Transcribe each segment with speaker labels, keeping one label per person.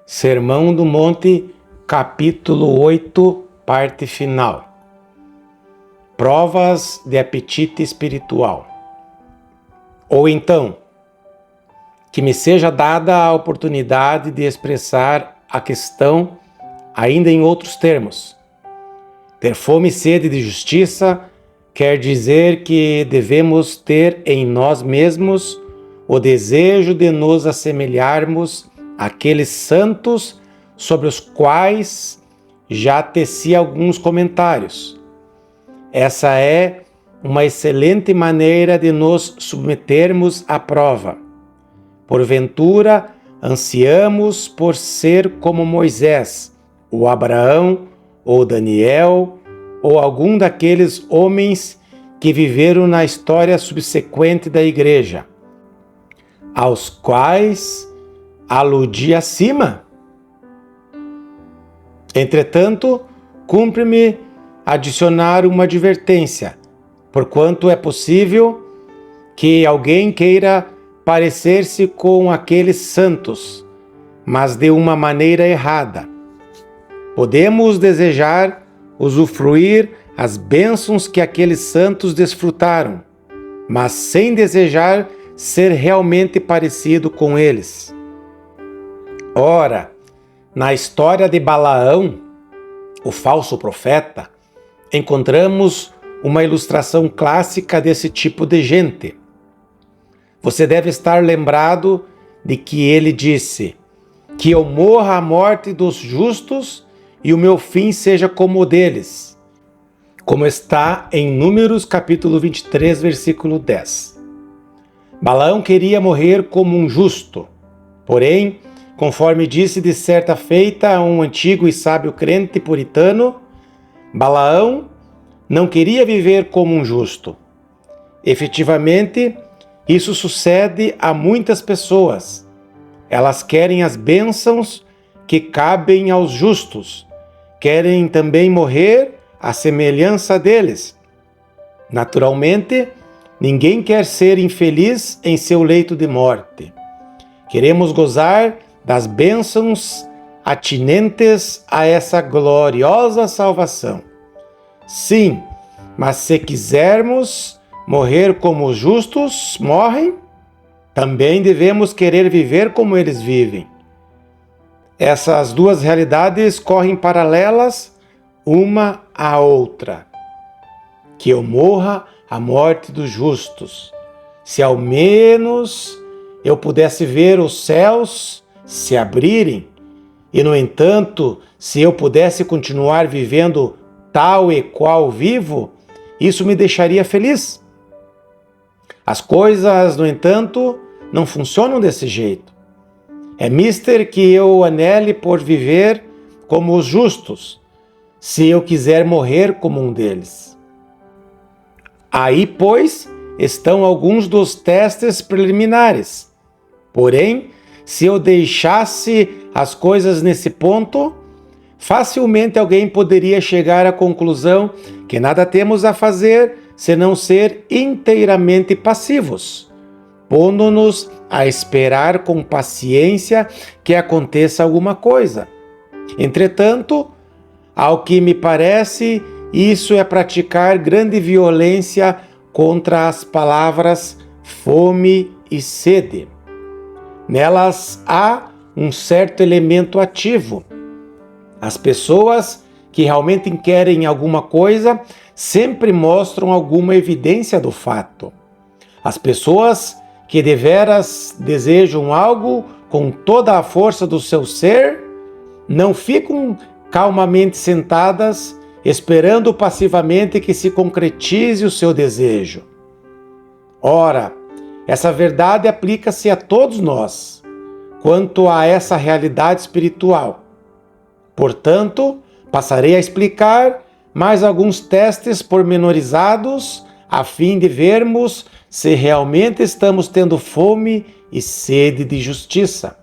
Speaker 1: Sermão do Monte, capítulo 8, parte final. Provas de apetite espiritual. Ou então, que me seja dada a oportunidade de expressar a questão ainda em outros termos. Ter fome e sede de justiça quer dizer que devemos ter em nós mesmos o desejo de nos assemelharmos àqueles santos sobre os quais já teci alguns comentários. Essa é uma excelente maneira de nos submetermos à prova. Porventura, ansiamos por ser como Moisés, ou Abraão, ou Daniel, ou algum daqueles homens que viveram na história subsequente da Igreja, aos quais aludi acima. Entretanto, cumpre-me adicionar uma advertência, porquanto é possível que alguém queira parecer-se com aqueles santos, mas de uma maneira errada. Podemos desejar usufruir as bênçãos que aqueles santos desfrutaram, mas sem desejar ser realmente parecido com eles. Ora, na história de Balaão, o falso profeta, encontramos uma ilustração clássica desse tipo de gente. Você deve estar lembrado de que ele disse: que eu morra a morte dos justos e o meu fim seja como o deles, como está em Números capítulo 23, versículo 10. Balaão queria morrer como um justo, porém, conforme disse de certa feita um antigo e sábio crente puritano, Balaão não queria viver como um justo. Efetivamente, isso sucede a muitas pessoas. Elas querem as bênçãos que cabem aos justos, querem também morrer à semelhança deles. Naturalmente, ninguém quer ser infeliz em seu leito de morte. Queremos gozar das bênçãos atinentes a essa gloriosa salvação. Sim, mas se quisermos morrer como os justos morrem, também devemos querer viver como eles vivem. Essas duas realidades correm paralelas uma à outra. Que eu morra a morte dos justos, se ao menos eu pudesse ver os céus se abrirem, e no entanto, se eu pudesse continuar vivendo tal e qual vivo, isso me deixaria feliz. As coisas, no entanto, não funcionam desse jeito. É mister que eu anele por viver como os justos, se eu quiser morrer como um deles. Aí, pois, estão alguns dos testes preliminares. Porém, se eu deixasse as coisas nesse ponto, facilmente alguém poderia chegar à conclusão que nada temos a fazer senão ser inteiramente passivos, pondo-nos a esperar com paciência que aconteça alguma coisa. Entretanto, ao que me parece, isso é praticar grande violência contra as palavras fome e sede. Nelas há um certo elemento ativo. As pessoas que realmente querem alguma coisa sempre mostram alguma evidência do fato. As pessoas que deveras desejam algo com toda a força do seu ser não ficam calmamente sentadas esperando passivamente que se concretize o seu desejo. Ora, essa verdade aplica-se a todos nós, quanto a essa realidade espiritual. Portanto, passarei a explicar mais alguns testes pormenorizados, a fim de vermos se realmente estamos tendo fome e sede de justiça.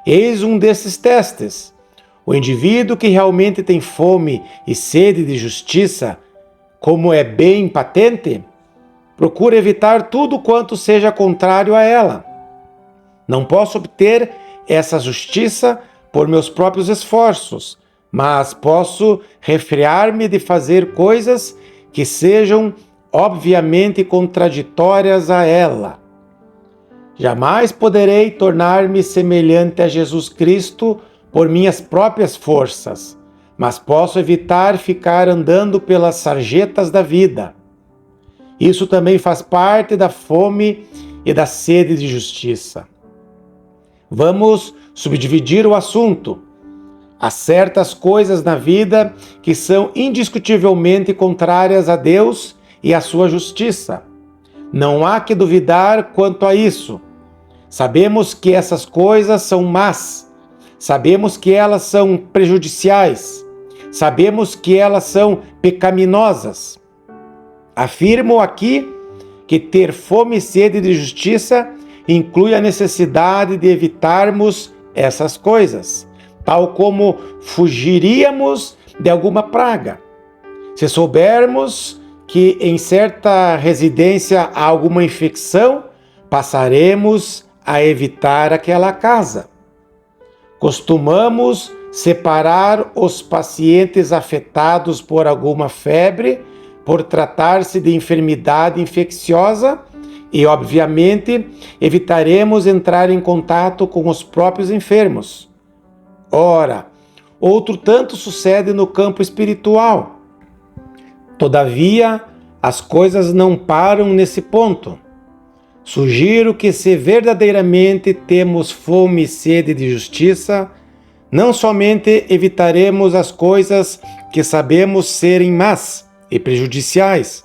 Speaker 1: Eis um desses testes. O indivíduo que realmente tem fome e sede de justiça, como é bem patente, procura evitar tudo quanto seja contrário a ela. Não posso obter essa justiça por meus próprios esforços, mas posso refrear-me de fazer coisas que sejam obviamente contraditórias a ela. Jamais poderei tornar-me semelhante a Jesus Cristo por minhas próprias forças, mas posso evitar ficar andando pelas sarjetas da vida. Isso também faz parte da fome e da sede de justiça. Vamos subdividir o assunto. Há certas coisas na vida que são indiscutivelmente contrárias a Deus e à sua justiça. Não há que duvidar quanto a isso. Sabemos que essas coisas são más. Sabemos que elas são prejudiciais. Sabemos que elas são pecaminosas. Afirmo aqui que ter fome e sede de justiça inclui a necessidade de evitarmos essas coisas, tal como fugiríamos de alguma praga. Se soubermos que em certa residência há alguma infecção, passaremos a evitar aquela casa. Costumamos separar os pacientes afetados por alguma febre, por tratar-se de enfermidade infecciosa, e, obviamente, evitaremos entrar em contato com os próprios enfermos. Ora, outro tanto sucede no campo espiritual. Todavia, as coisas não param nesse ponto. Sugiro que, se verdadeiramente temos fome e sede de justiça, não somente evitaremos as coisas que sabemos serem más e prejudiciais,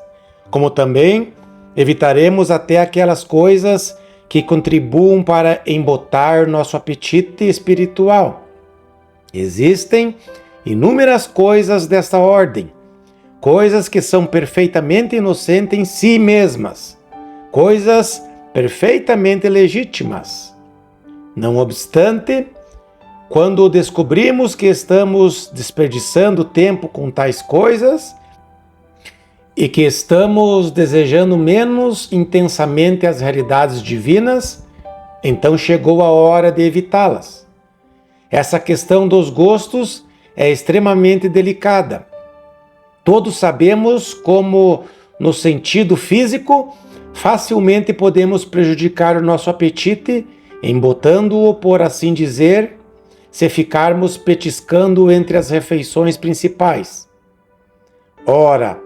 Speaker 1: como também evitaremos até aquelas coisas que contribuam para embotar nosso apetite espiritual. Existem inúmeras coisas desta ordem, coisas que são perfeitamente inocentes em si mesmas, coisas perfeitamente legítimas. Não obstante, quando descobrimos que estamos desperdiçando tempo com tais coisas e que estamos desejando menos intensamente as realidades divinas, então chegou a hora de evitá-las. Essa questão dos gostos é extremamente delicada. Todos sabemos como, no sentido físico, facilmente podemos prejudicar o nosso apetite, embotando-o, por assim dizer, se ficarmos petiscando entre as refeições principais. Ora,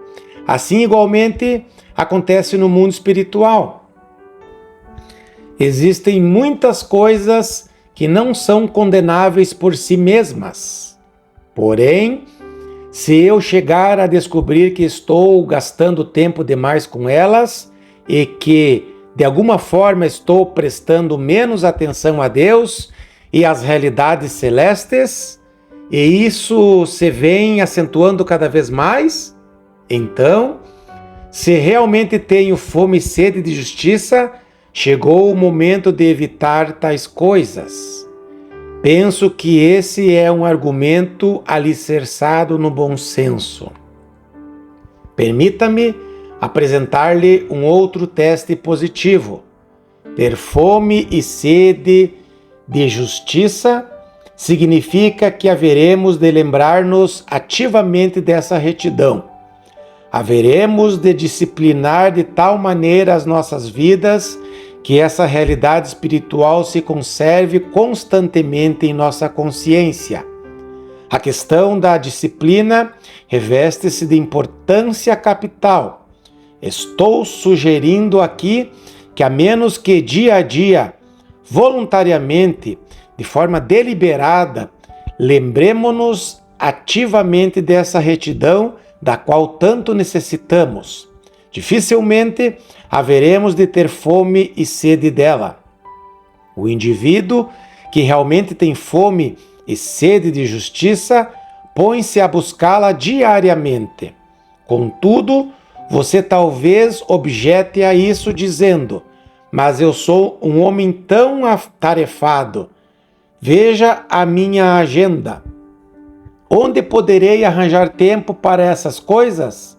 Speaker 1: assim igualmente acontece no mundo espiritual. Existem muitas coisas que não são condenáveis por si mesmas. Porém, se eu chegar a descobrir que estou gastando tempo demais com elas e que, de alguma forma, estou prestando menos atenção a Deus e às realidades celestes, e isso se vem acentuando cada vez mais, então, se realmente tenho fome e sede de justiça, chegou o momento de evitar tais coisas. Penso que esse é um argumento alicerçado no bom senso. Permita-me apresentar-lhe um outro teste positivo. Ter fome e sede de justiça significa que haveremos de lembrar-nos ativamente dessa retidão. Haveremos de disciplinar de tal maneira as nossas vidas que essa realidade espiritual se conserve constantemente em nossa consciência. A questão da disciplina reveste-se de importância capital. Estou sugerindo aqui que, a menos que dia a dia, voluntariamente, de forma deliberada, lembremos-nos ativamente dessa retidão da qual tanto necessitamos, dificilmente haveremos de ter fome e sede dela. O indivíduo que realmente tem fome e sede de justiça põe-se a buscá-la diariamente. Contudo, você talvez objete a isso dizendo: mas eu sou um homem tão atarefado. Veja a minha agenda. Onde poderei arranjar tempo para essas coisas?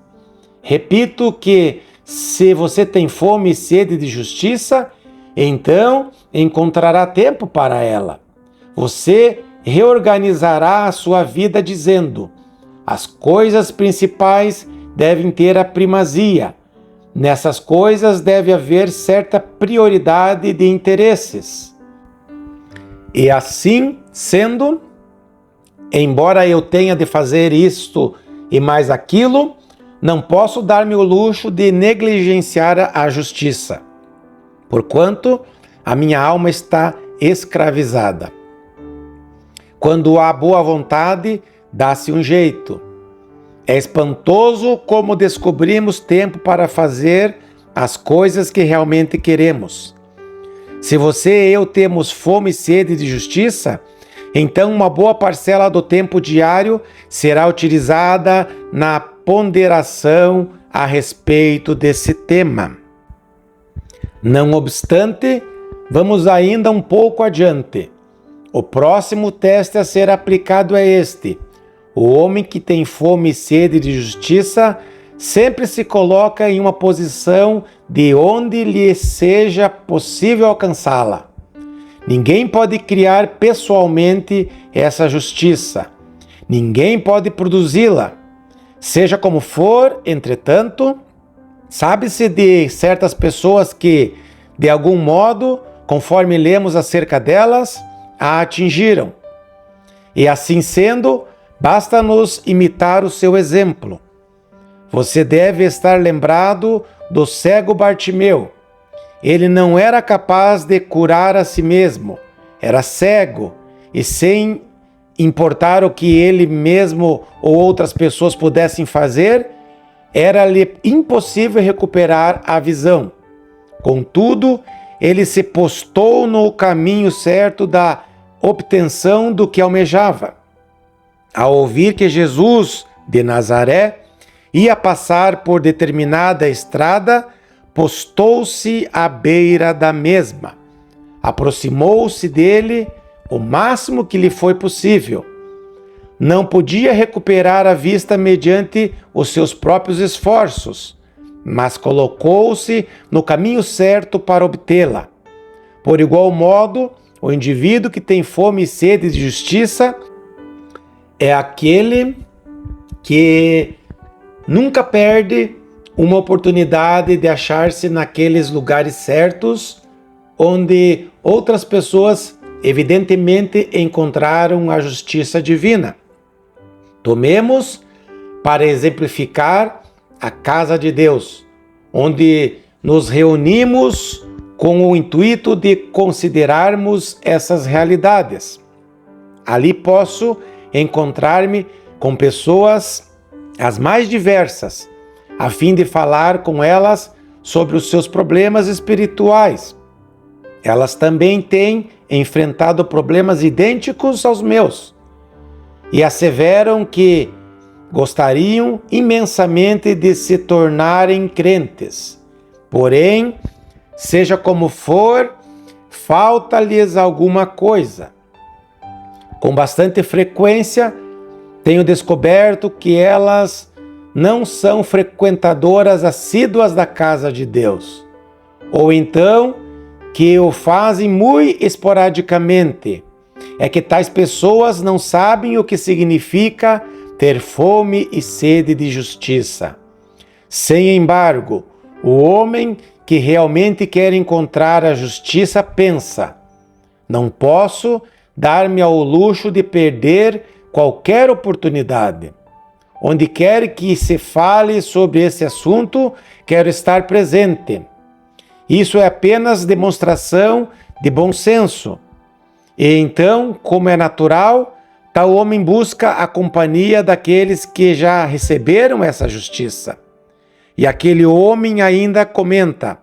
Speaker 1: Repito que, se você tem fome e sede de justiça, então encontrará tempo para ela. Você reorganizará a sua vida dizendo: as coisas principais devem ter a primazia. Nessas coisas deve haver certa prioridade de interesses. E assim sendo, embora eu tenha de fazer isto e mais aquilo, não posso dar-me o luxo de negligenciar a justiça, porquanto a minha alma está escravizada. Quando há boa vontade, dá-se um jeito. É espantoso como descobrimos tempo para fazer as coisas que realmente queremos. Se você e eu temos fome e sede de justiça, então uma boa parcela do tempo diário será utilizada na ponderação a respeito desse tema. Não obstante, vamos ainda um pouco adiante. O próximo teste a ser aplicado é este: o homem que tem fome e sede de justiça sempre se coloca em uma posição de onde lhe seja possível alcançá-la. Ninguém pode criar pessoalmente essa justiça. Ninguém pode produzi-la. Seja como for, entretanto, sabe-se de certas pessoas que, de algum modo, conforme lemos acerca delas, a atingiram. E assim sendo, basta-nos imitar o seu exemplo. Você deve estar lembrado do cego Bartimeu. Ele não era capaz de curar a si mesmo, era cego, e sem importar o que ele mesmo ou outras pessoas pudessem fazer, era-lhe impossível recuperar a visão. Contudo, ele se postou no caminho certo da obtenção do que almejava. Ao ouvir que Jesus de Nazaré ia passar por determinada estrada, postou-se à beira da mesma. Aproximou-se dele o máximo que lhe foi possível. Não podia recuperar a vista mediante os seus próprios esforços, mas colocou-se no caminho certo para obtê-la. Por igual modo, o indivíduo que tem fome e sede de justiça é aquele que nunca perde uma oportunidade de achar-se naqueles lugares certos onde outras pessoas evidentemente encontraram a justiça divina. Tomemos, para exemplificar, a casa de Deus, onde nos reunimos com o intuito de considerarmos essas realidades. Ali posso encontrar-me com pessoas as mais diversas, a fim de falar com elas sobre os seus problemas espirituais. Elas também têm enfrentado problemas idênticos aos meus e asseveram que gostariam imensamente de se tornarem crentes. Porém, seja como for, falta-lhes alguma coisa. Com bastante frequência, tenho descoberto que elas não são frequentadoras assíduas da casa de Deus, ou então que o fazem muito esporadicamente. É que tais pessoas não sabem o que significa ter fome e sede de justiça. Sem embargo, o homem que realmente quer encontrar a justiça pensa: não posso dar-me ao luxo de perder qualquer oportunidade. Onde quer que se fale sobre esse assunto, quero estar presente. Isso é apenas demonstração de bom senso. E então, como é natural, tal homem busca a companhia daqueles que já receberam essa justiça. E aquele homem ainda comenta: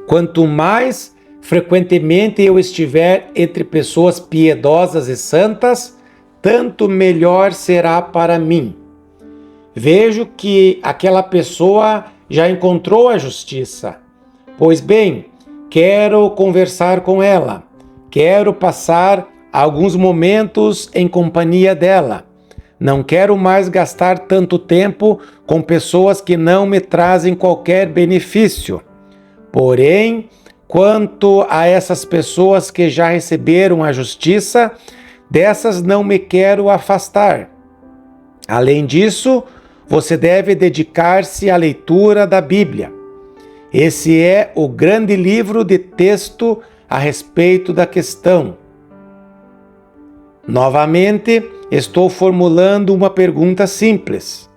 Speaker 1: quanto mais frequentemente eu estiver entre pessoas piedosas e santas, tanto melhor será para mim. Vejo que aquela pessoa já encontrou a justiça. Pois bem, quero conversar com ela. Quero passar alguns momentos em companhia dela. Não quero mais gastar tanto tempo com pessoas que não me trazem qualquer benefício. Porém, quanto a essas pessoas que já receberam a justiça, dessas não me quero afastar. Além disso, você deve dedicar-se à leitura da Bíblia. Esse é o grande livro de texto a respeito da questão. Novamente, estou formulando uma pergunta simples.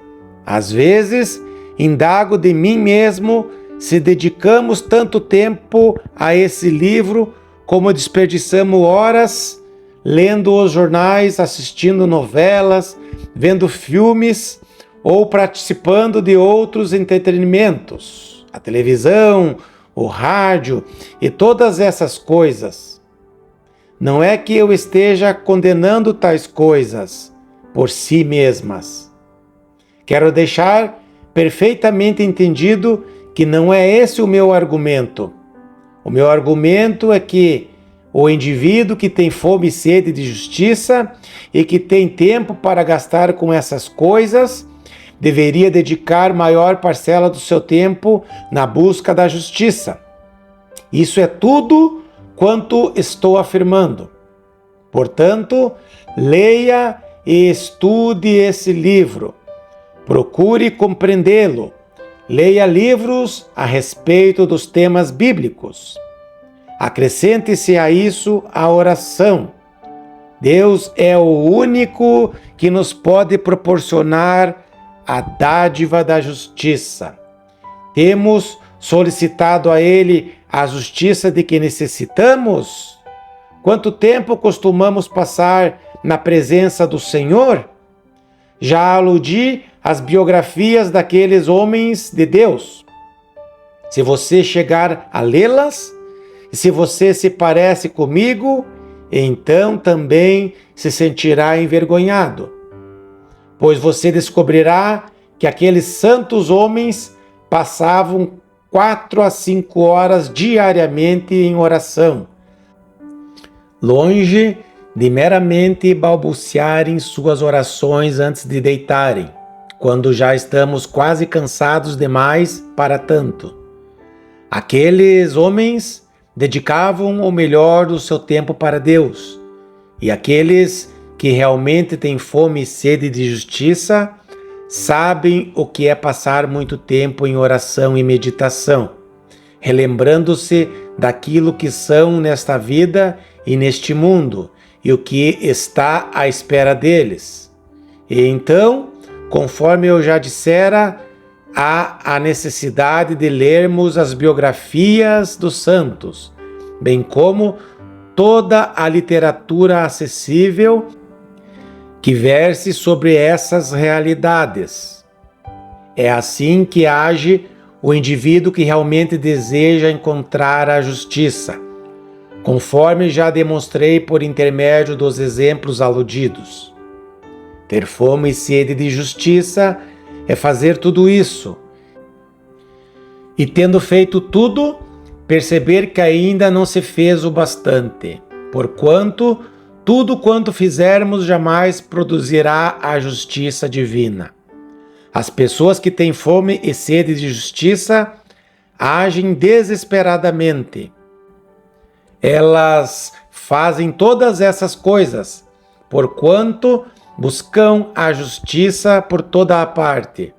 Speaker 1: Às vezes, indago de mim mesmo se dedicamos tanto tempo a esse livro como desperdiçamos horas lendo os jornais, assistindo novelas, vendo filmes ou participando de outros entretenimentos, a televisão, o rádio e todas essas coisas. Não é que eu esteja condenando tais coisas por si mesmas. Quero deixar perfeitamente entendido que não é esse o meu argumento. O meu argumento é que o indivíduo que tem fome e sede de justiça e que tem tempo para gastar com essas coisas deveria dedicar maior parcela do seu tempo na busca da justiça. Isso é tudo quanto estou afirmando. Portanto, leia e estude esse livro. Procure compreendê-lo. Leia livros a respeito dos temas bíblicos. Acrescente-se a isso a oração. Deus é o único que nos pode proporcionar a dádiva da justiça. Temos solicitado a Ele a justiça de que necessitamos? Quanto tempo costumamos passar na presença do Senhor? Já aludi às biografias daqueles homens de Deus. Se você chegar a lê-las, e se você se parece comigo, então também se sentirá envergonhado, pois você descobrirá que aqueles santos homens passavam 4 a 5 horas diariamente em oração, longe de meramente balbuciarem suas orações antes de deitarem, quando já estamos quase cansados demais para tanto. Aqueles homens dedicavam o melhor do seu tempo para Deus, e aqueles que realmente têm fome e sede de justiça sabem o que é passar muito tempo em oração e meditação, relembrando-se daquilo que são nesta vida e neste mundo e o que está à espera deles. E então, conforme eu já dissera, há a necessidade de lermos as biografias dos santos, bem como toda a literatura acessível que verse sobre essas realidades. É assim que age o indivíduo que realmente deseja encontrar a justiça, conforme já demonstrei por intermédio dos exemplos aludidos. Ter fome e sede de justiça é fazer tudo isso. E tendo feito tudo, perceber que ainda não se fez o bastante, porquanto tudo quanto fizermos jamais produzirá a justiça divina. As pessoas que têm fome e sede de justiça agem desesperadamente. Elas fazem todas essas coisas, porquanto buscam a justiça por toda a parte.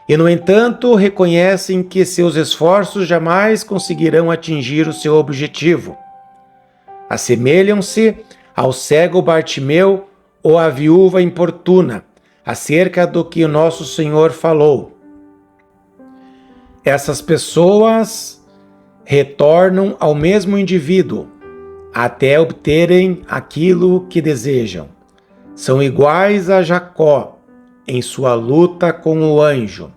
Speaker 1: E, no entanto, reconhecem que seus esforços jamais conseguirão atingir o seu objetivo. Assemelham-se ao cego Bartimeu ou à viúva importuna, acerca do que o nosso Senhor falou. Essas pessoas retornam ao mesmo indivíduo até obterem aquilo que desejam. São iguais a Jacó em sua luta com o anjo.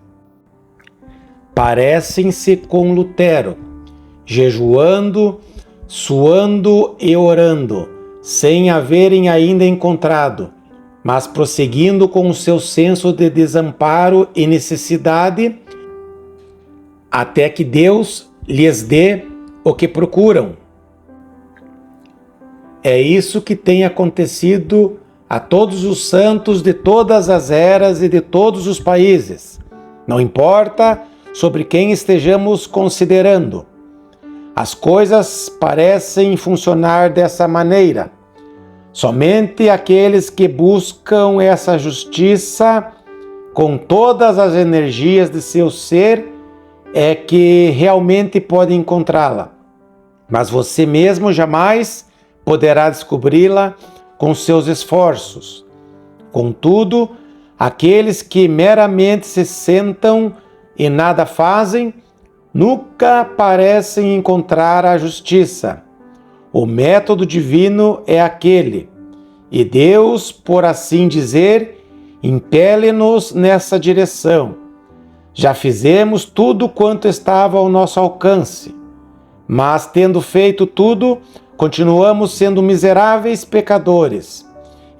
Speaker 1: Parecem-se com Lutero, jejuando, suando e orando, sem haverem ainda encontrado, mas prosseguindo com o seu senso de desamparo e necessidade, até que Deus lhes dê o que procuram. É isso que tem acontecido a todos os santos de todas as eras e de todos os países. Não importa sobre quem estejamos considerando. As coisas parecem funcionar dessa maneira. Somente aqueles que buscam essa justiça com todas as energias de seu ser é que realmente podem encontrá-la. Mas você mesmo jamais poderá descobri-la com seus esforços. Contudo, aqueles que meramente se sentam e nada fazem, nunca parecem encontrar a justiça. O método divino é aquele, e Deus, por assim dizer, impele-nos nessa direção. Já fizemos tudo quanto estava ao nosso alcance, mas tendo feito tudo, continuamos sendo miseráveis pecadores.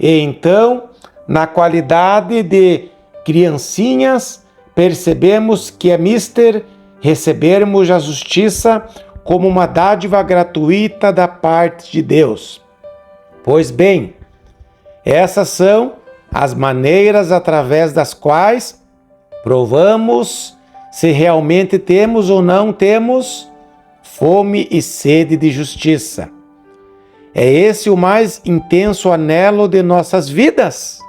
Speaker 1: E então, na qualidade de criancinhas, percebemos que é mister recebermos a justiça como uma dádiva gratuita da parte de Deus. Pois bem, essas são as maneiras através das quais provamos se realmente temos ou não temos fome e sede de justiça. É esse o mais intenso anelo de nossas vidas?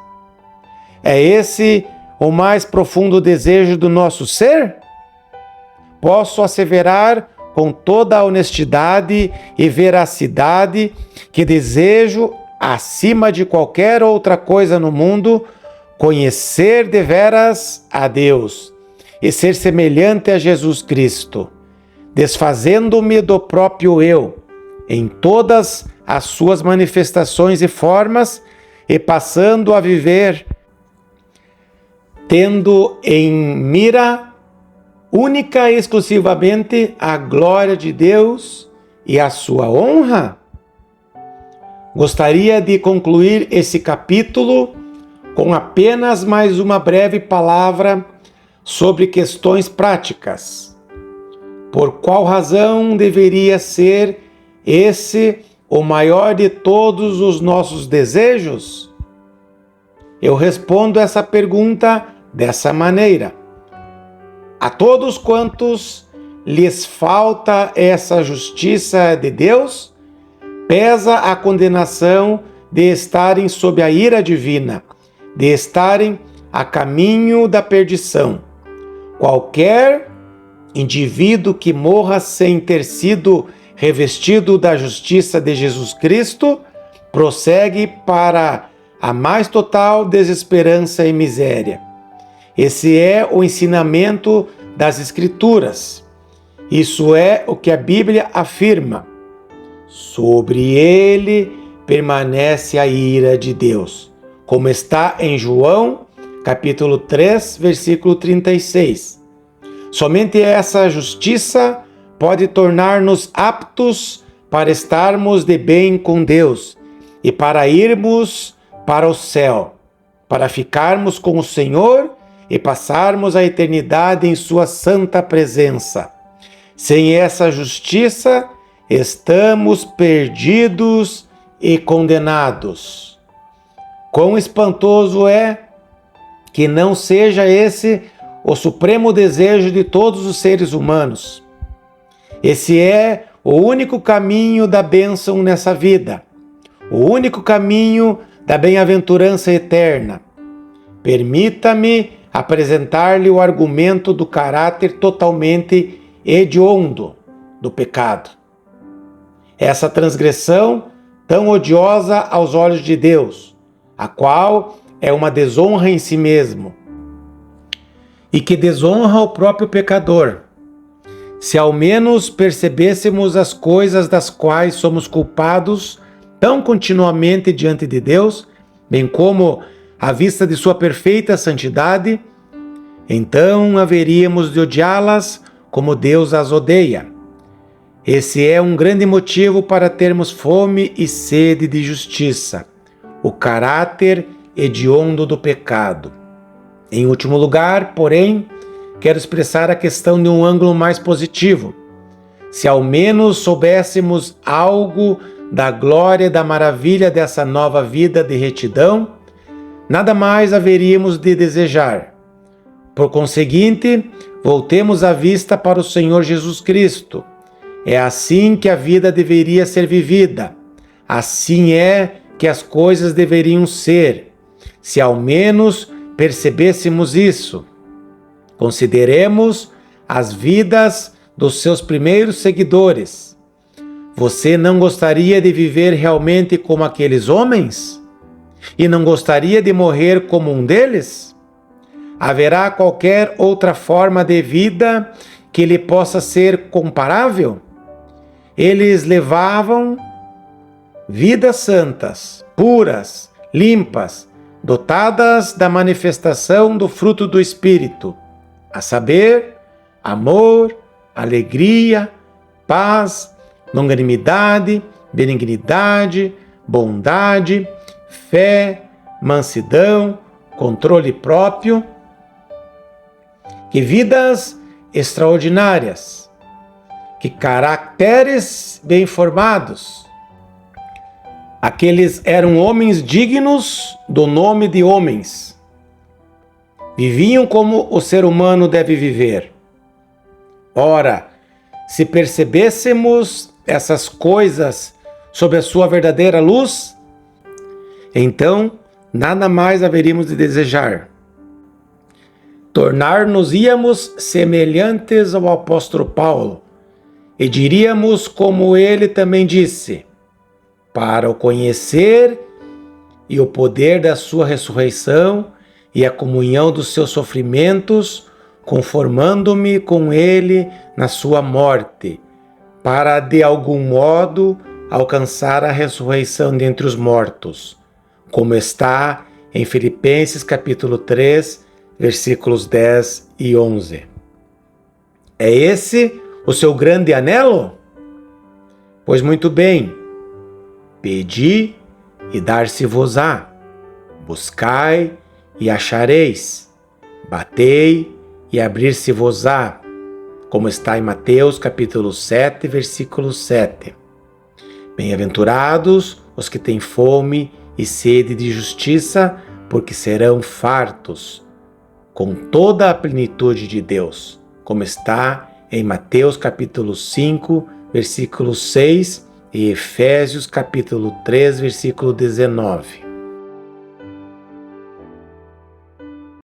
Speaker 1: É esse o mais profundo desejo do nosso ser? Posso asseverar com toda a honestidade e veracidade que desejo, acima de qualquer outra coisa no mundo, conhecer deveras a Deus e ser semelhante a Jesus Cristo, desfazendo-me do próprio eu em todas as suas manifestações e formas e passando a viver tendo em mira única e exclusivamente a glória de Deus e a sua honra? Gostaria de concluir esse capítulo com apenas mais uma breve palavra sobre questões práticas. Por qual razão deveria ser esse o maior de todos os nossos desejos? Eu respondo essa pergunta dessa maneira. A todos quantos lhes falta essa justiça de Deus, pesa a condenação de estarem sob a ira divina, de estarem a caminho da perdição. Qualquer indivíduo que morra sem ter sido revestido da justiça de Jesus Cristo, prossegue para a mais total desesperança e miséria. Esse é o ensinamento das Escrituras. Isso é o que a Bíblia afirma. Sobre ele permanece a ira de Deus, como está em João, capítulo 3, versículo 36. Somente essa justiça pode tornar-nos aptos para estarmos de bem com Deus e para irmos para o céu, para ficarmos com o Senhor e passarmos a eternidade em sua santa presença. Sem essa justiça, estamos perdidos e condenados. Quão espantoso é que não seja esse o supremo desejo de todos os seres humanos. Esse é o único caminho da bênção nessa vida, o único caminho da bem-aventurança eterna. Permita-me apresentar-lhe o argumento do caráter totalmente hediondo do pecado. Essa transgressão tão odiosa aos olhos de Deus, a qual é uma desonra em si mesmo, e que desonra o próprio pecador. Se ao menos percebêssemos as coisas das quais somos culpados tão continuamente diante de Deus, bem como à vista de sua perfeita santidade, então haveríamos de odiá-las como Deus as odeia. Esse é um grande motivo para termos fome e sede de justiça, o caráter hediondo do pecado. Em último lugar, porém, quero expressar a questão de um ângulo mais positivo. Se ao menos soubéssemos algo da glória e da maravilha dessa nova vida de retidão, nada mais haveríamos de desejar. Por conseguinte, voltemos a vista para o Senhor Jesus Cristo. É assim que a vida deveria ser vivida. Assim é que as coisas deveriam ser, se ao menos percebêssemos isso. Consideremos as vidas dos seus primeiros seguidores. Você não gostaria de viver realmente como aqueles homens? E não gostaria de morrer como um deles? Haverá qualquer outra forma de vida que lhe possa ser comparável? Eles levavam vidas santas, puras, limpas, dotadas da manifestação do fruto do Espírito, a saber, amor, alegria, paz, longanimidade, benignidade, bondade, fé, mansidão, controle próprio. Que vidas extraordinárias, que caracteres bem formados. Aqueles eram homens dignos do nome de homens. Viviam como o ser humano deve viver. Ora, se percebêssemos essas coisas sob a sua verdadeira luz, então nada mais haveríamos de desejar. Tornar-nos-íamos semelhantes ao apóstolo Paulo, e diríamos como ele também disse: para o conhecer e o poder da sua ressurreição e a comunhão dos seus sofrimentos, conformando-me com ele na sua morte, para de algum modo alcançar a ressurreição dentre os mortos, como está em Filipenses capítulo 3, versículos 10 e 11. É esse o seu grande anelo? Pois muito bem, pedi e dar-se-vos-á, buscai e achareis, batei e abrir-se-vos-á, como está em Mateus capítulo 7, versículo 7. Bem-aventurados os que têm fome e sede de justiça, porque serão fartos, com toda a plenitude de Deus, como está em Mateus capítulo 5, versículo 6 e Efésios capítulo 3, versículo 19.